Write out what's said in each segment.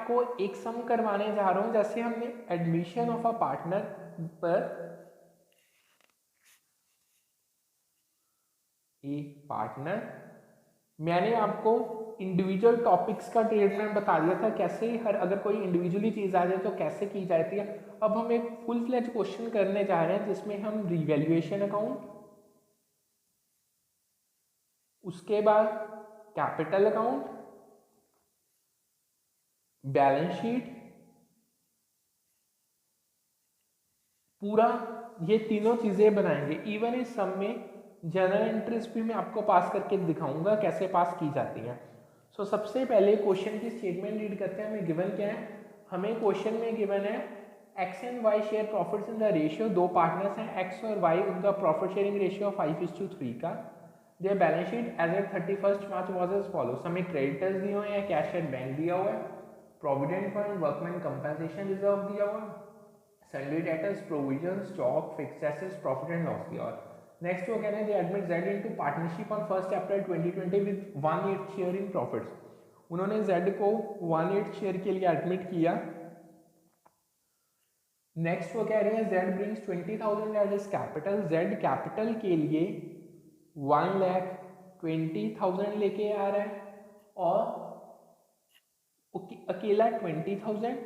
आपको एक सम करवाने जा रहा हूँ। जैसे हमने एडमिशन ऑफ अ पार्टनर पर एक पार्टनर, मैंने आपको इंडिविजुअल टॉपिक्स का ट्रीटमेंट बता दिया था, कैसे हर अगर कोई इंडिविजुअली चीज़ आ जाए तो कैसे की जाती है। अब हम एक फुल फ्लेज क्वेश्चन करने जा रहे हैं जिसमें हम रिवैल्यूएशन अकाउंट, उसके बाद कैपिटल अकाउंट, बैलेंस शीट, पूरा ये तीनों चीज़ें बनाएंगे। इवन इस सम में जनरल एंट्रीज भी मैं आपको पास करके दिखाऊंगा कैसे पास की जाती हैं। सो सबसे पहले क्वेश्चन की स्टेटमेंट रीड करते हैं। हमें गिवन क्या है, हमें क्वेश्चन में गिवन है X and Y share profits in the ratio, दो पार्टनर्स हैं एक्स और वाई, उनका प्रॉफिट शेयरिंग रेशियो 5:3 का। Their balance sheet as at 31 March was as follows. हमें क्रेडिटर्स दिए हुए हैं, कैश एट बैंक दिया हुआ है, provident fund, workman compensation reserve दिया हुआ है, salary debtors, provision, stock, fixed assets, profit and loss दिया। और नेक्स्ट वो कह रहे हैं दे admit Z into partnership on 1 April 2020 with 1/8 share in profits. उन्होंने जेड को 1/8 शेयर के लिए एडमिट किया। नेक्स्ट वो कह रहे हैं Z brings 20,000 as is capital. Z capital के लिए 1,20,000 लेके आ रहा है और अकेला 20,000,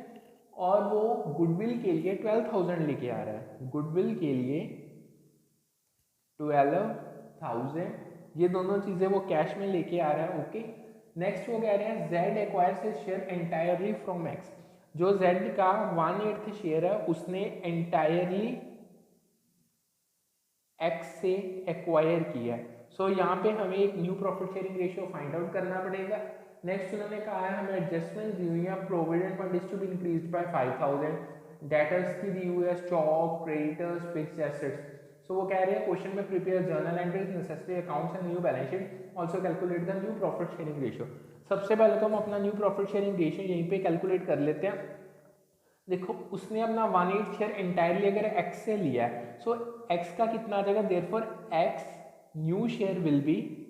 और वो गुडविल के लिए 12,000 लेके आ रहा है। गुडविल के लिए 12,000, ये दोनों चीज़ें वो कैश में लेके आ रहा है। ओके, नेक्स्ट वो कह रहे हैं Z acquires his share entirely from x. जो जेड का 1/8 शेयर है उसने एंटायरली एक्स से एक्वायर किया है। सो यहाँ पे हमें एक new profit sharing ratio find out करना पड़ेगा। नेक्स्ट उन्होंने कहा है हमें एडजस्टमेंट दी हुई है, provident fund is to be increased by 5,000, debtors की दी हुई है, stock, creditors, fixed assets. So वो कह रहे हैं क्वेश्चन में prepare journal entries, necessary accounts and new balance sheet, also calculate the new profit sharing ratio. सबसे पहले तो हम अपना न्यू प्रॉफिट शेयरिंग रेशियो यहीं पे कैलकुलेट कर लेते हैं। देखो उसने अपना 1/8 शेयर एंटायरली अगर एक्स से लिया है, सो एक्स का कितना आ जाएगा, therefore x new share will be,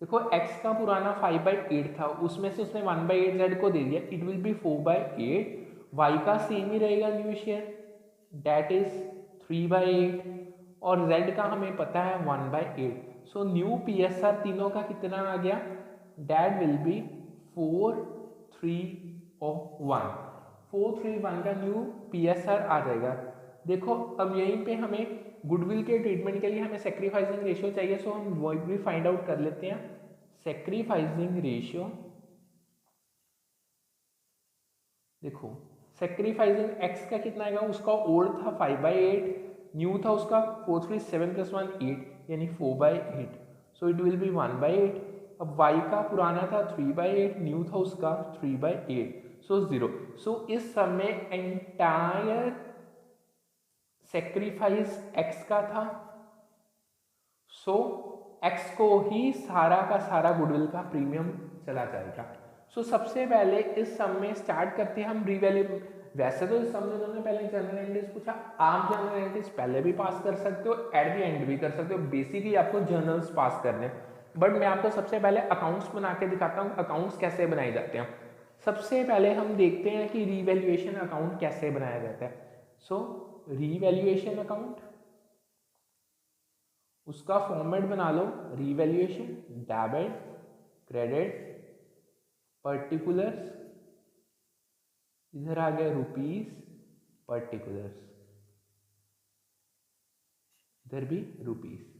देखो एक्स का पुराना 5/8 था, उसमें से उसने 1/8 जेड को दे दिया, इट विल बी 4/8। वाई का सेम ही रहेगा न्यू शेयर, डेट इज 3/8, और जेड का हमें पता है 1/8। So new P S R तीनों का कितना आ गया, डेट विल बी 4,301। 431 का न्यू पी एस आर आ जाएगा। देखो अब यहीं पे हमें गुडविल के ट्रीटमेंट के लिए हमें सेक्रीफाइसिंग रेशियो चाहिए। सो हम वो भी फाइंड आउट कर लेते हैं। सेक्रीफाइसिंग रेशियो, देखो सेक्रीफाइसिंग एक्स का कितना आएगा, उसका ओल्ड था 5/8, न्यू था उसका 437 + 1 8, यानी 4/8। सो इट विल बी 1/8। अब y का पुराना था 3/8, न्यू था उसका 3/8, सो 0। सो इस समय एंटायर सेक्रीफाइस x का था, सो x को ही सारा का सारा गुडविल का प्रीमियम चला जाएगा। सो सबसे पहले इस सम में स्टार्ट करते हैं हम रीवैल्यू। वैसे तो इस सम में उन्होंने पहले जनरल एंट्रीज पूछा, आप जनरल एंट्रीज पहले भी पास कर सकते हो, एट द एंड भी कर सकते हो, बेसिकली आपको जर्नल्स पास करने, बट मैं आपको सबसे पहले अकाउंट्स बना के दिखाता हूँ अकाउंट्स कैसे बनाए जाते हैं। सबसे पहले हम देखते हैं कि रीवैल्यूएशन अकाउंट कैसे बनाया जाता है। सो रीवैल्यूएशन अकाउंट, उसका फॉर्मेट बना लो, रीवैल्यूएशन, डेबिट, क्रेडिट, पर्टिकुलर्स, इधर आ गया रुपीस, पर्टिकुलर्स, इधर भी रुपीस।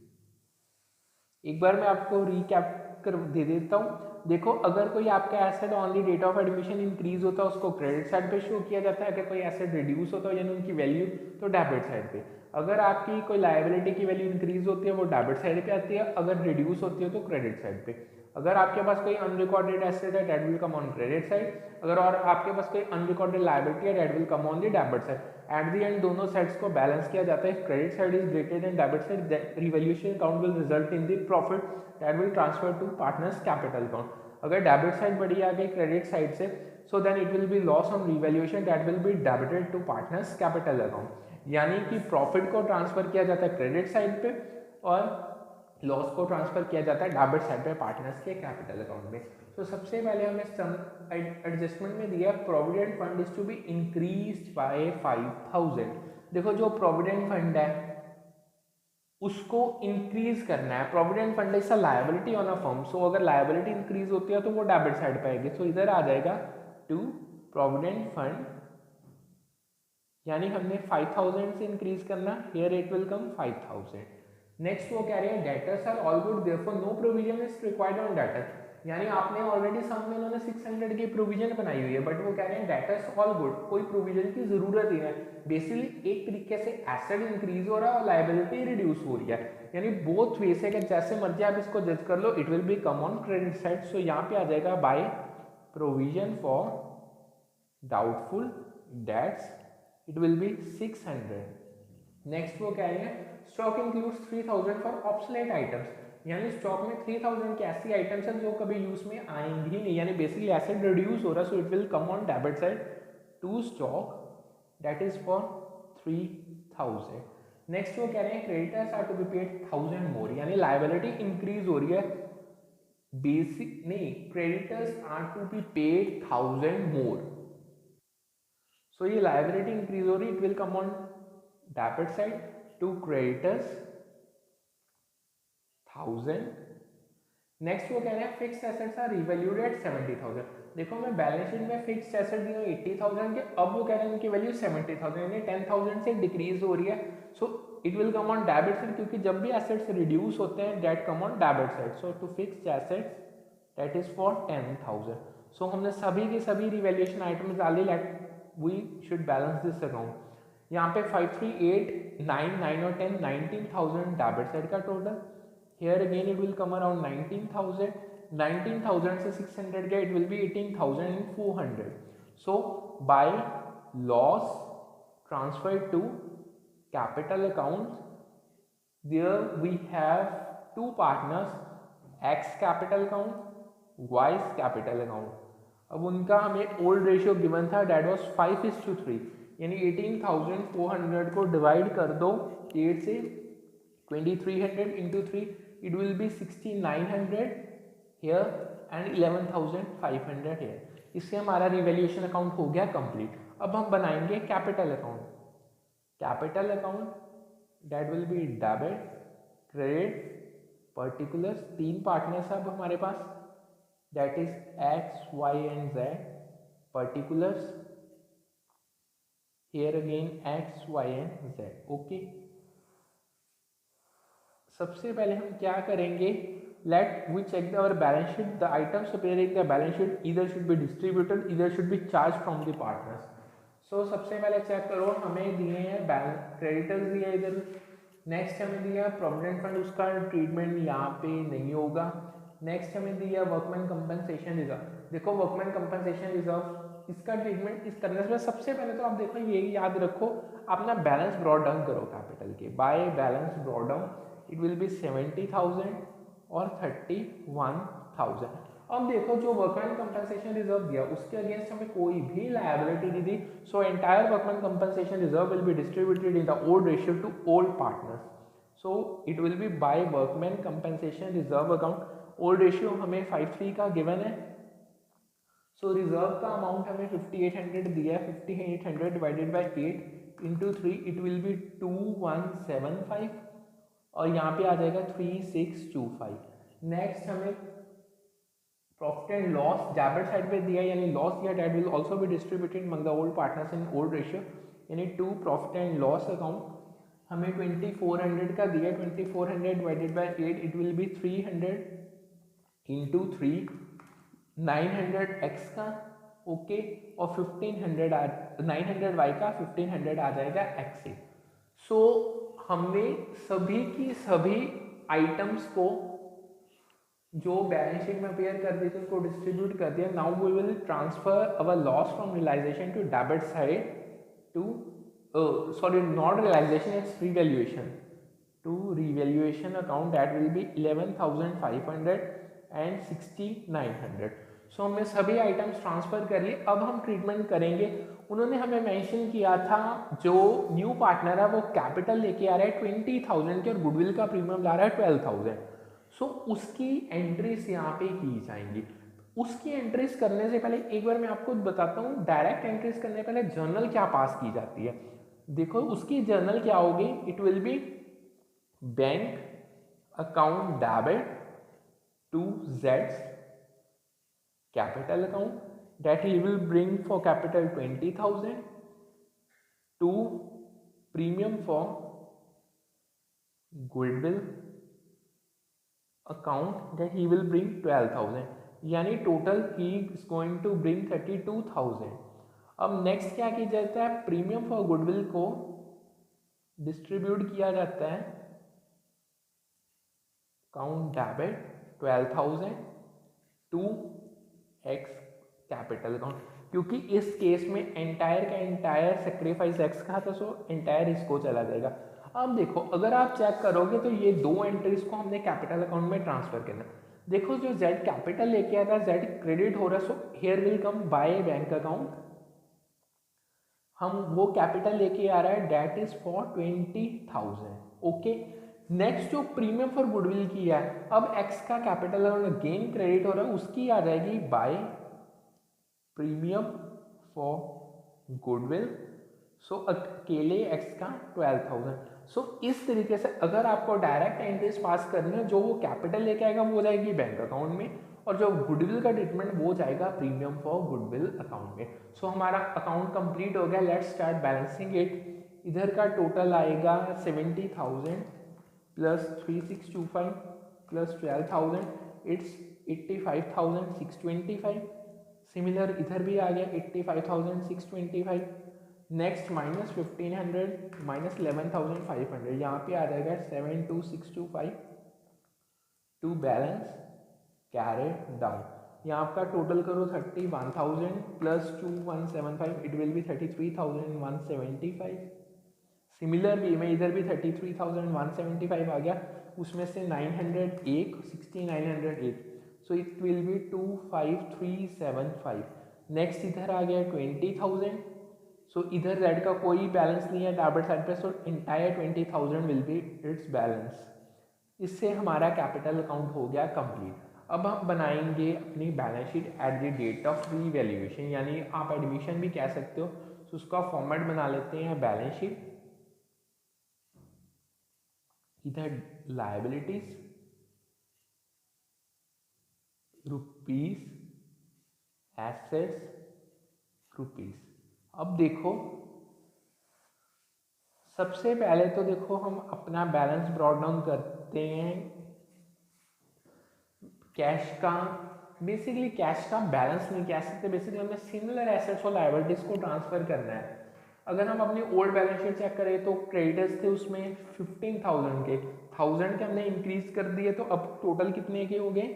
एक बार मैं आपको रीकैप कर दे देता हूँ। देखो अगर कोई आपका asset on the date of admission increase होता है उसको क्रेडिट साइड पे शो किया जाता है, अगर कोई एसेट रिड्यूस होता है यानी उनकी वैल्यू तो डेबिट साइड पे। अगर आपकी कोई लायबिलिटी की वैल्यू इंक्रीज होती है वो डेबिट साइड पे आती है, अगर रिड्यूस होती है तो क्रेडिट साइड पे। अगर आपके पास कोई अनरिकॉर्डेड एसेट है that will come on credit side, अगर और आपके पास कोई अनरिकॉर्डेड लायबिलिटी है that will come on the debit side. At the end दोनों साइड्स को बैलेंस किया जाता है, credit side is greater than debit side, revaluation account will result in the profit that will transfer to partners capital account. अगर debit side बड़ी आ गई credit side से, so then it will be loss on revaluation that will be debited to partners capital account, यानी कि profit को transfer किया जाता है क्रेडिट साइड पे और लॉस को ट्रांसफर किया जाता है डेबिट साइड पे पार्टनर्स के कैपिटल अकाउंट में। तो सबसे पहले हमें सम एडजस्टमेंट में दिया provident fund is to be increased by 5000। देखो जो प्रोविडेंट फंड है उसको इंक्रीज करना है। Provident fund is a liability on a firm, so अगर लायबिलिटी इंक्रीज होती है तो वो डेबिट साइड पे आएगी। सो इधर आ जाएगा टू प्रोविडेंट फंड, यानी हमने 5000 से इंक्रीज करना, here it will come 5000। Next वो कह रहे हैं debtors are all good therefore no provision is required on debtor, यानी आपने ऑलरेडी सम में उन्होंने 600 की प्रोविजन बनाई हुई है, बट वो कह रहे हैं डेटर्स ऑल गुड, कोई प्रोविजन की जरूरत ही नहीं। बेसिकली एक तरीके से एसेट इंक्रीज हो रहा है और लायबिलिटी रिड्यूस हो रही है, यानी बोथ वे से कि जैसे मर्जी आप इसको जज कर लो, it will be come on credit side. So यहाँ पे आ जाएगा by provision for doubtful debts, it will be 600। Next वो कह रहे हैं stock includes 3000 for obsolete items, यानी स्टॉक में 3000 की ऐसी आइटम्स हैं जो कभी यूज में आएंगी नहीं, यानी बेसिकली एसेट रिड्यूस हो रहा है। So it will come on debit side to stock that is for 3000। Next वो कह रहे हैं creditors are to be paid 1000 more, यानी लायबिलिटी इंक्रीज हो रही है, बेसिक नहीं, creditors are to be paid 1000 more. So ये लायबिलिटी इंक्रीज हो रही, it will come on debit side to creditors 1000। Next वो कह रहे हैं fixed assets are revalued at 70000। देखो मैं बैलेंस शीट में फिक्स्ड एसेट दी हूँ 80000 के, अब वो कह रहे हैं उनकी वैल्यू 70000, यानी 10000 से डिक्रीज हो रही है। So it will come on debit side, क्योंकि जब भी एसेट्स रिड्यूस होते हैं that come on debit side. So to fixed assets that is for 10000। So हमने सभी के सभी रिवैल्यूएशन आइटम्स डाली, let we should balance this account. यहाँ पे 5, 3, 8, 9, 9 और 10 19,000 डेबिट साइड का total. Here again it will come around 19,000. 19,000 से 600 गया, it will be 18,400. So by loss transferred to capital account, there we have two partners, X capital account, Y capital account. अब उनका हमें old ratio given था, date was 5:3, यानी 18,400 को divide कर दो 8 से, 2300 into 3, it will be 6900 here and 11,500 here। इससे हमारा रिवैल्यूएशन अकाउंट हो गया कंप्लीट। अब हम बनाएंगे capital account. Capital account that will be debit, credit, particulars, तीन पार्टनर्स अब हमारे पास, that is X, Y and Z. Particulars here again X, Y and Z. Okay, सबसे पहले हम क्या करेंगे, let we check our balance sheet. The items appearing the balance sheet either should be distributed, either should be charge from the partners. So सबसे पहले check करो, हमें दिए हैं क्रेडिटर्स दिया इधर, नेक्स्ट हमें दिया प्रोविडेंट फंड, उसका ट्रीटमेंट यहाँ पे नहीं होगा। नेक्स्ट हमें दिया वर्कमैन कंपनसेशन रिजर्व। देखो वर्कमैन कंपनसेशन रिजर्व, इसका ट्रीटमेंट इस करने से सबसे पहले तो आप देखो ये याद रखो, अपना बैलेंस ब्रॉड डाउन करो कैपिटल के, by balance brought down it will B 70,000 और 31,000। अब देखो जो वर्कमैन कंपनसेशन रिजर्व दिया उसके अगेंस्ट हमें कोई भी लायबिलिटी नहीं दी, so entire workman compensation reserve will be distributed in the old ratio to old partners. So it will be by workman compensation reserve account. Old ratio हमें 5:3 का given है, सो रिजर्व का अमाउंट हमें 5800 दिया है, 5800 divided by 8 into 3, it will be 2175 और यहाँ पे आ जाएगा 3625। नेक्स्ट हमें profit and loss debit side पे दिया, यानी लॉस दिया, debt will also be distributed among the old partners in old ratio, यानी to profit and loss account हमें 2400 का दिया, 2400 divided by 8 it will be 300 into 3, 900 x का, ओके, और 1500 900 y का, 1500 आ जाएगा x से। सो हमने सभी की सभी आइटम्स को जो बैलेंस शीट में अपेयर कर दी थी उनको डिस्ट्रीब्यूट कर दिया। Now we will transfer our loss from realization to debit side to sorry, not realization, it's revaluation, to revaluation account that will be 11,500 and 6,900। सो हमने सभी आइटम्स ट्रांसफर कर लिए। अब हम ट्रीटमेंट करेंगे उन्होंने हमें मेंशन किया था जो न्यू पार्टनर है वो कैपिटल लेके आ रहा है 20,000 के और गुडविल का प्रीमियम ला रहा है 12,000। सो उसकी एंट्रीज यहाँ पे की जाएंगी। उसकी एंट्रीज करने से पहले एक बार मैं आपको बताता हूँ डायरेक्ट एंट्रीज करने से पहले जर्नल क्या पास की जाती है। देखो उसकी जर्नल क्या होगी, it will be bank account debit to जेड्स capital account that he will bring for capital 20,000 to premium for goodwill account that he will bring 12,000, यानी total he is going to bring 32,000। अब next क्या किया जाता है, premium for goodwill को distribute किया जाता है account debit 12,000 to X capital account, क्योंकि इस केस में एंटायर का एंटायर सेक्रीफाइस एक्स का था, सो एंटायर इसको चला जाएगा। अब देखो अगर आप चेक करोगे तो ये दो एंट्रीज को हमने कैपिटल अकाउंट में ट्रांसफर करना। देखो जो जेड कैपिटल लेके आ रहा है जेड क्रेडिट हो रहा है, so here will come by bank account, हम वो कैपिटल लेके आ रहा है that is for 20,000। Okay, next जो प्रीमियम फॉर गुडविल की है, अब एक्स का कैपिटल अगेन क्रेडिट हो रहा है, उसकी आ जाएगी बाय प्रीमियम फॉर गुडविल, सो अकेले एक्स का 12,000। सो इस तरीके से अगर आपको डायरेक्ट एंट्रीज पास करनी है, जो वो कैपिटल लेके आएगा वो जाएगी बैंक अकाउंट में, और जो गुडविल का ट्रीटमेंट वो जाएगा प्रीमियम फॉर गुडविल अकाउंट में। सो हमारा अकाउंट कंप्लीट हो गया, लेट्स स्टार्ट बैलेंसिंग इट। इधर का टोटल आएगा 70,000 प्लस 3625 प्लस 12,000, इट्स 85,625। सिमिलर इधर भी आ गया 85,625। नेक्स्ट माइनस 1,500 माइनस 11,500, यहाँ पे आ जाएगा 72,625 टू बैलेंस कैरेट डाउन। यहाँ आपका टोटल करो 31,000 plus 2,175, it will B 33,175। Similar way में इधर भी 33,175 आ गया, उसमें से 901 69,901, सो इट विल बी 25,375। नेक्स्ट इधर आ गया 20,000, सो इधर रेड का कोई बैलेंस नहीं है डेबिट साइड पे, so entire 20,000 will be its balance. इससे हमारा कैपिटल अकाउंट हो गया कंप्लीट। अब हम बनाएंगे अपनी balance sheet at the date of revaluation, यानी आप एडमिशन भी कह सकते हो, तो उसका फॉर्मेट बना लेते हैं बैलेंस शीट। इधर लायबिलिटीज रुपीज, एसेट्स रुपीज। अब देखो सबसे पहले तो देखो हम अपना बैलेंस ब्रॉट डाउन करते हैं कैश का। बेसिकली कैश का बैलेंस नहीं कह सकते, बेसिकली हमें सिमिलर एसेट्स और लायबिलिटीज को ट्रांसफर करना है। अगर हम अपनी ओल्ड बैलेंस शीट चेक करें तो क्रेडिटर्स थे उसमें 15,000 के, 1000 के हमने इंक्रीज कर दिए, तो अब टोटल कितने के हो गए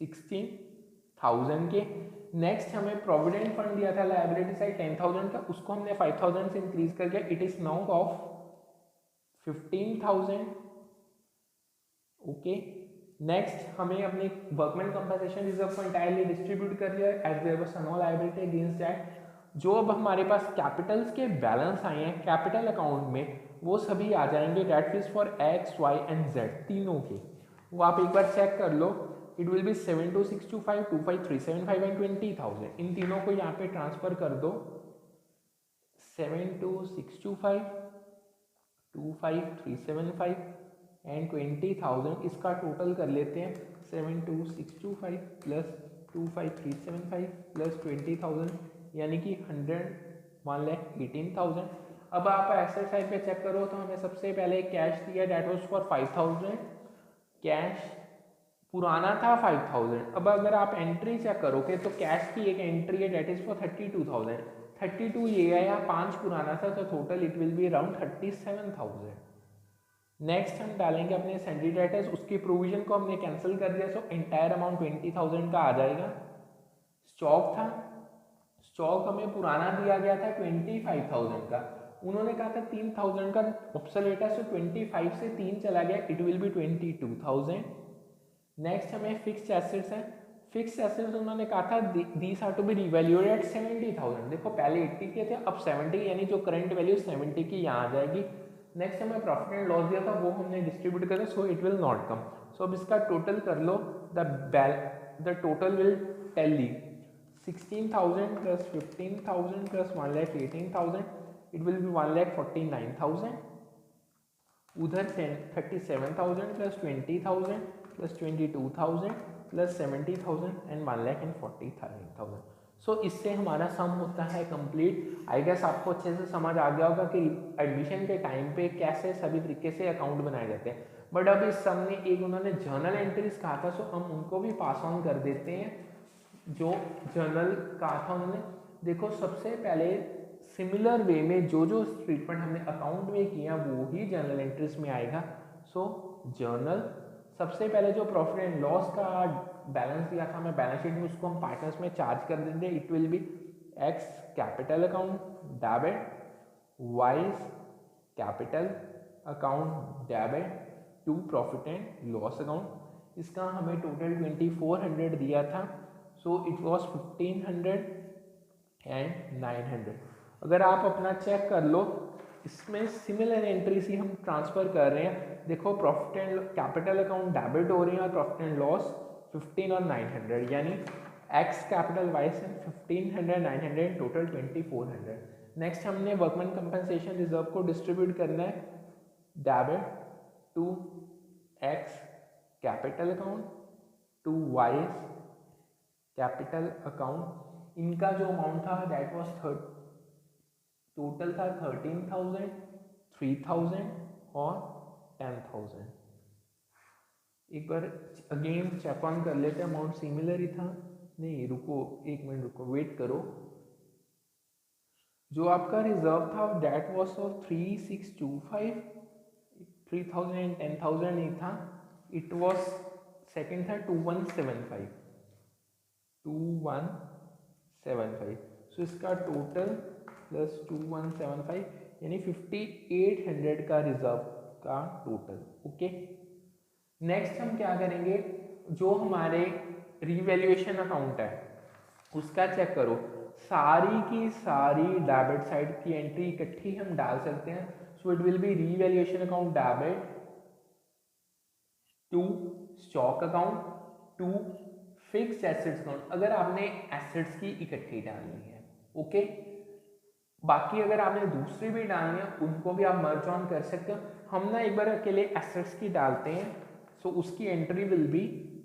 16,000 के। नेक्स्ट हमें प्रोविडेंट फंड दिया था लायबिलिटी साइड 10,000 का, उसको हमने 5,000 से इंक्रीज कर दिया, it is now of 15,000। Okay, next हमें अपने वर्कमैन कंपनसेशन रिजर्व को एंटायरली डिस्ट्रीब्यूट कर दिया as there was no liability against that. जो अब हमारे पास कैपिटल्स के बैलेंस आए हैं कैपिटल अकाउंट में, वो सभी आ जाएंगे that is for X Y and Z तीनों के। वो आप एक बार चेक कर लो, इट विल बी 72,625 25,375 एंड 20,000। इन तीनों को यहाँ पे ट्रांसफर कर दो, 72,625 25,375 एंड 20,000, इसका टोटल कर लेते हैं 72,625 प्लस 25,375 प्लस 20,000, यानी कि 1,18,000। अब आप एसेट साइड पे चेक करो तो हमें सबसे पहले कैश दिया डेट वाज फॉर 5,000, कैश पुराना था 5,000। अब अगर आप एंट्री चेक करोगे तो कैश की एक एंट्री है डेट इज फॉर 32,000, 32 ये आया, 5 पुराना था, तो total it will be around 37,000। Next हम डालेंगे अपने सेंट्री डेटर्स, उसकी प्रोविजन को हमने कैंसिल कर दिया, सो एंटायर अमाउंट 20,000 का आ जाएगा। स्टॉक था, स्टॉक हमें पुराना दिया गया था 25,000 का, उन्होंने कहा था 3,000 का ऑब्सोलेट है, सो 25 से 3 चला गया, इट विल बी 22,000। नेक्स्ट हमें फिक्स्ड एसेट्स है फिक्स एसेट्स उन्होंने कहा था these are to be revalued at 70,000। देखो पहले 80 के थे, अब 70, यानी जो करंट वैल्यू 70 की यहाँ आ जाएगी। नेक्स्ट हमें प्रॉफिट एंड लॉस दिया था, वो हमने डिस्ट्रीब्यूट कर दिया, so it will not come. So अब इसका टोटल कर लो, द टोटल विल टेल ली 16,000 plus 15,000 plus 1,18,000, it will be 1,49,000। उधर 37,000 plus 20,000 plus 22,000 plus 70,000 and 1,40,000। So इससे हमारा सम होता है कंप्लीट। आई गेस आपको अच्छे से समझ आ गया होगा कि एडमिशन के टाइम पे कैसे सभी तरीके से अकाउंट बनाए जाते हैं। बट अब इस सम में एक उन्होंने जर्नल एंट्रीज कहा था, सो हम उनको भी पास ऑन कर देते हैं। जो जर्नल कहा था उन्होंने, देखो सबसे पहले सिमिलर वे में जो जो ट्रीटमेंट हमने अकाउंट में किया वो ही जर्नल एंट्रीज में आएगा। सो जर्नल सबसे पहले जो प्रॉफिट एंड लॉस का बैलेंस दिया था हमें बैलेंस शीट में, उसको हम पार्टनर्स में चार्ज कर देंगे। It will be X capital account debit, Y's capital account debit to profit and loss account. इसका हमें टोटल 2400 दिया था, सो इट वॉज 1500 एंड 900। अगर आप अपना चेक कर लो, इसमें सिमिलर एंट्रीज ही हम ट्रांसफर कर रहे हैं। देखो profit and capital account debit हो रही है और प्रॉफिट एंड लॉस 15 और 900, यानी X capital Y's 1500 900 total 2400। Next हमने वर्कमैन कंपनसेशन रिजर्व को डिस्ट्रीब्यूट करना है, debit to X capital account to Y's capital account. इनका जो अमाउंट था दैट वाज टोटल था 13,000, 3,000 और 10,000। एक बार अगेन चेक ऑन कर लेते हैं, अमाउंट सिमिलर ही था। नहीं रुको, एक मिनट रुको, वेट करो। जो आपका रिजर्व था दैट वाज ऑफ 3,625, 3,000 एंड 10,000 नहीं था, इट वाज सेकेंड था 2,175, 2,175। सो इसका टोटल प्लस 2,175 यानी 5,800 का रिजर्व का टोटल। ओके, नेक्स्ट हम क्या करेंगे, जो हमारे रिवैल्यूएशन अकाउंट है उसका चेक करो। सारी की सारी डेबिट साइड की एंट्री इकट्ठी हम डाल सकते हैं। So it will be revaluation account debit to stock account to fixed assets account, अगर आपने एसेट्स की इकट्ठी डालनी है। ओके, बाकी अगर आपने दूसरी भी डालनी है उनको भी आप मर्ज ऑन कर सकते हो। हम ना एक बार अकेले एसेट्स की डालते हैं। सो उसकी entry will be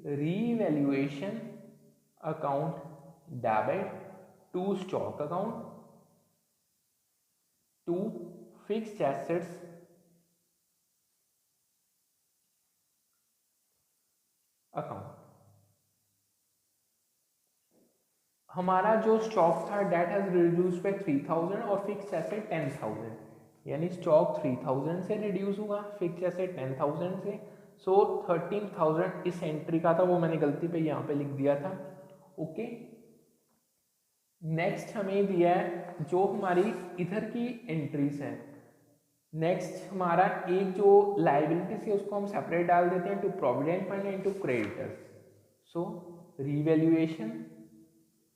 revaluation account debit to stock account to fixed assets account. हमारा जो स्टॉक था डेट हैज रिड्यूस बाय 3,000 और फिक्स्ड एसेट 10,000, यानी स्टॉक 3,000 से रिड्यूस हुआ, फिक्स्ड एसेट 10,000 से। सो 13,000 इस एंट्री का था, वो मैंने गलती पे यहाँ पे लिख दिया था। ओके, नेक्स्ट हमें दिया है जो हमारी इधर की एंट्रीज हैं। नेक्स्ट हमारा एक जो लाइबिलिटीज है उसको हम सेपरेट डाल देते हैं to provident fund and to creditors. So revaluation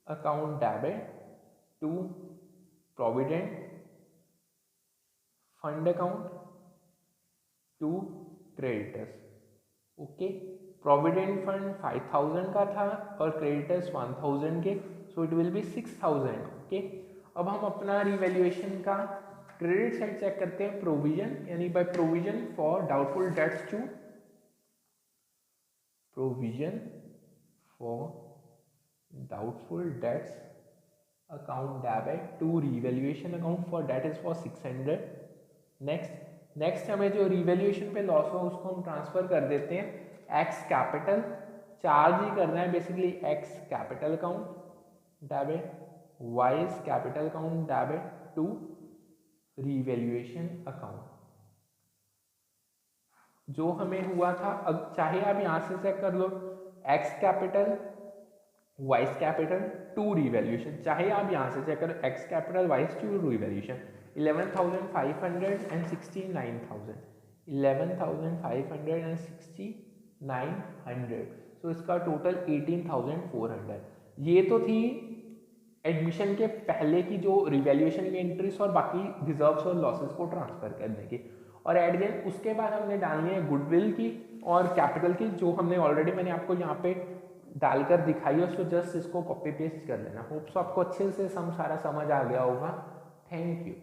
account debit to provident fund account to creditors. Okay, provident fund 5,000 का था और क्रेडिटर्स 1,000 के, so it will be 6,000। Okay, अब हम अपना रिवैल्यूएशन का क्रेडिट साइड चेक करते हैं। प्रोविजन, यानी by provision for doubtful debts to provision for doubtful debts account debit to revaluation account for debt is for 600। Next हमें जो रिवैल्यूएशन पे लॉस हो उसको हम ट्रांसफर कर देते हैं एक्स कैपिटल, चार्ज ही करना है basically X capital account debit Y's capital account debit to revaluation account. जो हमें हुआ था, अब चाहे आप यहाँ से चेक कर लो, X capital wise capital to revaluation, चाहे आप यहाँ से चेक करो X capital wise to revaluation 11,500 and 69,000, 11,500 and 6900। So इसका टोटल 18,400। ये तो थी एडमिशन के पहले की जो रिवैल्यूएशन की एंट्रीज और बाकी रिजर्व्स और लॉसेस को ट्रांसफर करने की। और एट द एंड उसके बाद हमने डालनी है गुडविल की और कैपिटल की, जो हमने ऑलरेडी मैंने आपको यहाँ पे डालकर दिखाई है, उसको जस्ट इसको कॉपी पेस्ट कर लेना। होप्स आपको अच्छे से सारा समझ आ गया होगा। Thank you.